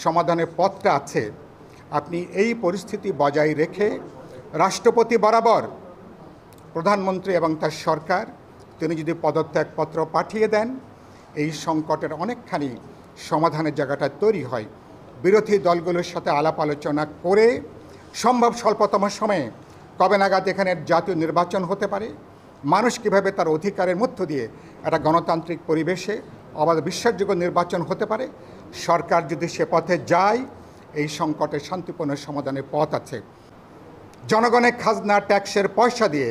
সমাধানের পথটা আছে। আপনি এই পরিস্থিতি বজায় রেখে রাষ্ট্রপতি বরাবর প্রধানমন্ত্রী এবং তার সরকার তিনি যদি পদত্যাগপত্র পাঠিয়ে দেন, এই সংকটের অনেকখানি সমাধানের জায়গাটা তৈরি হয়। বিরোধী দলগুলোর সাথে আলাপ আলোচনা করে সম্ভব স্বল্পতম সময়ে কবে নাগাদ এখানে জাতীয় নির্বাচন হতে পারে, মানুষ কীভাবে তার অধিকারের মধ্য দিয়ে একটা গণতান্ত্রিক পরিবেশে অবাধ বিশ্বাসযোগ্য নির্বাচন হতে পারে, সরকার যদি সে পথে যায়, এই সংকটের শান্তিপূর্ণ সমাধানের পথ আছে। জনগণের খাজনা ট্যাক্সের পয়সা দিয়ে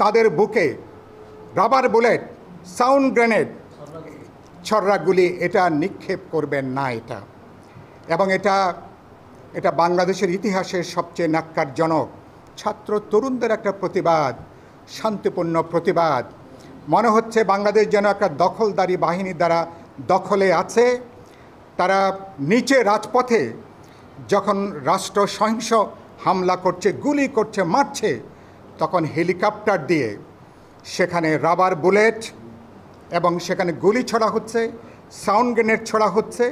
তাদের বুকে রাবার বুলেট, সাউন্ড গ্রেনেড, ছররাগুলি এটা নিক্ষেপ করবেন না। এবং এটা বাংলাদেশের ইতিহাসের সবচেয়ে ন্যাক্কারজনক ছাত্র তরুণদের একটা প্রতিবাদ, শান্তিপূর্ণ প্রতিবাদ। মনে হচ্ছে বাংলাদেশ যেন একটা দখলদারি বাহিনীর দ্বারা দখলে আছে। তারা নিচে রাজপথে যখন রাষ্ট্র সহিংস হামলা করছে, গুলি করছে, মারছে, তখন হেলিকপ্টার দিয়ে সেখানে রাবার বুলেট এবং সেখানে গুলি ছোড়া হচ্ছে, সাউন্ড গ্রেনেড ছোড়া হচ্ছে,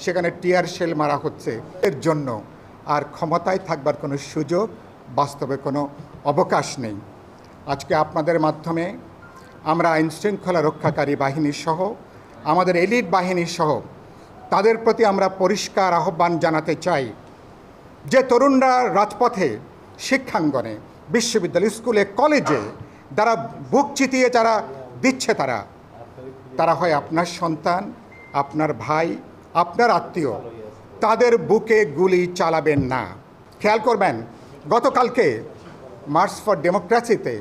সেখানে টিয়ার শেল মারা হচ্ছে। এর জন্য আর ক্ষমতায় থাকবার কোনো সুযোগ, বাস্তবে কোনো অবকাশ নেই। আজকে আপনাদের মাধ্যমে আমরা আইনশৃঙ্খলা রক্ষাকারী বাহিনী সহ আমাদের এলিট বাহিনী সহ তাদের প্রতি আমরা পরিষ্কার আহ্বান জানাতে চাই যে তরুণরা রাজপথে, শিক্ষাঙ্গনে, বিশ্ববিদ্যালয়, স্কুলে, কলেজে যারা বুক চিতিয়ে যারা দিচ্ছে, তারা হয় আপনার সন্তান, আপনার ভাই, আপনার আত্মীয়। তাদের বুকে গুলি চালাবেন না। খেয়াল করবেন, গতকালকে মার্চ ফর ডেমোক্রেসিতে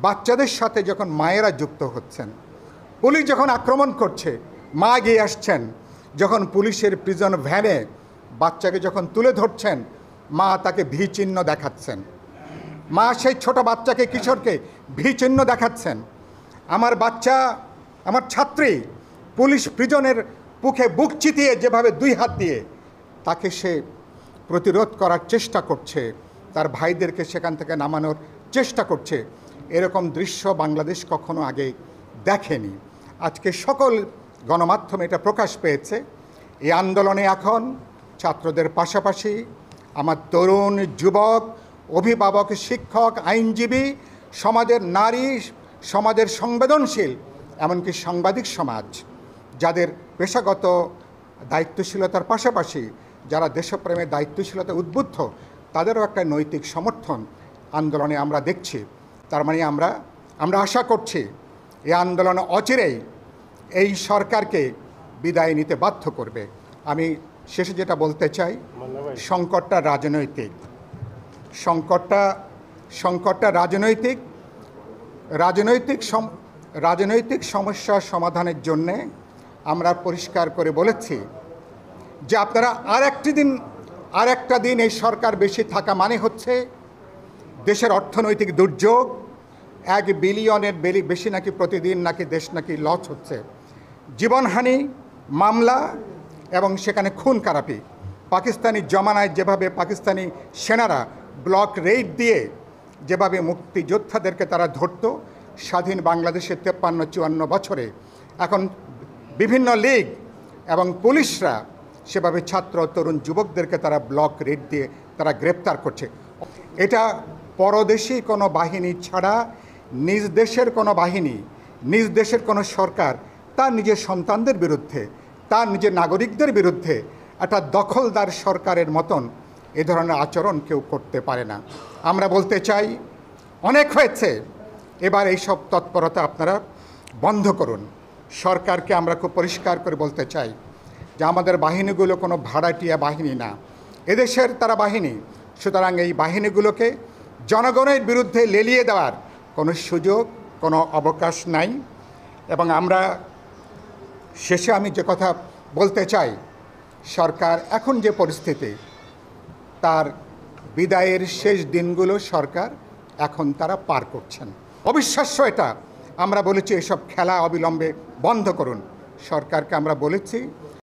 বাচ্চাদের সাথে যখন মায়েরা যুক্ত হচ্ছেন, পুলিশ যখন আক্রমণ করছে, মা এগিয়ে আসছেন, যখন পুলিশের প্রিজন ভ্যানে বাচ্চাকে যখন তুলে ধরছেন, মা তাকে ভি চিহ্ন দেখাচ্ছেন, মা সেই ছোট বাচ্চাকে, কিশোরকে ভি চিহ্ন দেখাচ্ছেন। আমার বাচ্চা, আমার ছাত্রী পুলিশ প্রিজনের বুকে বুক চিতিয়ে যেভাবে দুই হাত দিয়ে তাকে সে প্রতিরোধ করার চেষ্টা করছে, তার ভাইদেরকে সেখান থেকে নামানোর চেষ্টা করছে, এরকম দৃশ্য বাংলাদেশ কখনো আগে দেখেনি। আজকে সকল গণমাধ্যমে এটা প্রকাশ পেয়েছে। এই আন্দোলনে এখন ছাত্রদের পাশাপাশি আমার তরুণ, যুবক, অভিভাবক, শিক্ষক, আইনজীবী, সমাজের নারী, সমাজের সংবেদনশীল, এমনকি সাংবাদিক সমাজ, যাদের পেশাগত দায়িত্বশীলতার পাশাপাশি যারা দেশপ্রেমের দায়িত্বশীলতা উদ্বুদ্ধ, তাদেরও একটা নৈতিক সমর্থন আন্দোলনে আমরা দেখছি। তার মানে আমরা আশা করছি এই আন্দোলন অচিরেই এই সরকারকে বিদায় নিতে বাধ্য করবে। আমি শেষে যেটা বলতে চাই, সংকটটা রাজনৈতিক, সংকটটা রাজনৈতিক সমস্যা সমাধানের জন্যে আমরা পরিষ্কার করে বলেছি যে আপনারা আর একটা দিন এই সরকার বেশি থাকা মানে হচ্ছে দেশের অর্থনৈতিক দুর্যোগ। 1 বিলিয়নের বেশি নাকি প্রতিদিন নাকি দেশ নাকি লস হচ্ছে, জীবনহানি, মামলা এবং সেখানে খুন খারাপি। পাকিস্তানি জমানায় যেভাবে পাকিস্তানি সেনারা ব্লক রেইড দিয়ে যেভাবে মুক্তিযোদ্ধাদেরকে তারা ধরত স্বাধীন বাংলাদেশের 53-54 বছরে, এখন বিভিন্ন লীগ এবং পুলিশরা সেভাবে ছাত্র, তরুণ, যুবকদেরকে তারা ব্লক রেড দিয়ে তারা গ্রেপ্তার করছে। এটা পরদেশী কোনো বাহিনী ছাড়া নিজ দেশের কোনো বাহিনী, নিজ দেশের কোনো সরকার তার নিজের সন্তানদের বিরুদ্ধে, তার নিজের নাগরিকদের বিরুদ্ধে একটা দখলদার সরকারের মতন এ ধরনের আচরণ কেউ করতে পারে না। আমরা বলতে চাই, অনেক হয়েছে, এবার এইসব তৎপরতা আপনারা বন্ধ করুন। সরকারকে আমরা খুব পরিষ্কার করে বলতে চাই যে আমাদের বাহিনীগুলো কোনো ভাড়াটিয়া বাহিনী না, এদেশের তারা বাহিনী। সুতরাং এই বাহিনীগুলোকে জনগণের বিরুদ্ধে লেলিয়ে দেওয়ার কোনো সুযোগ, কোনো অবকাশ নাই। এবং আমরা শেষে আমি যে কথা বলতে চাই, সরকার এখন যে পরিস্থিতি, তার বিদায়ের শেষ দিনগুলো সরকার এখন তারা পার করছেন। অবিশ্বাস্য এটা। আমরা বলেছি এসব খেলা অবিলম্বে বন্ধ করুন। সরকারকে আমরা বলেছি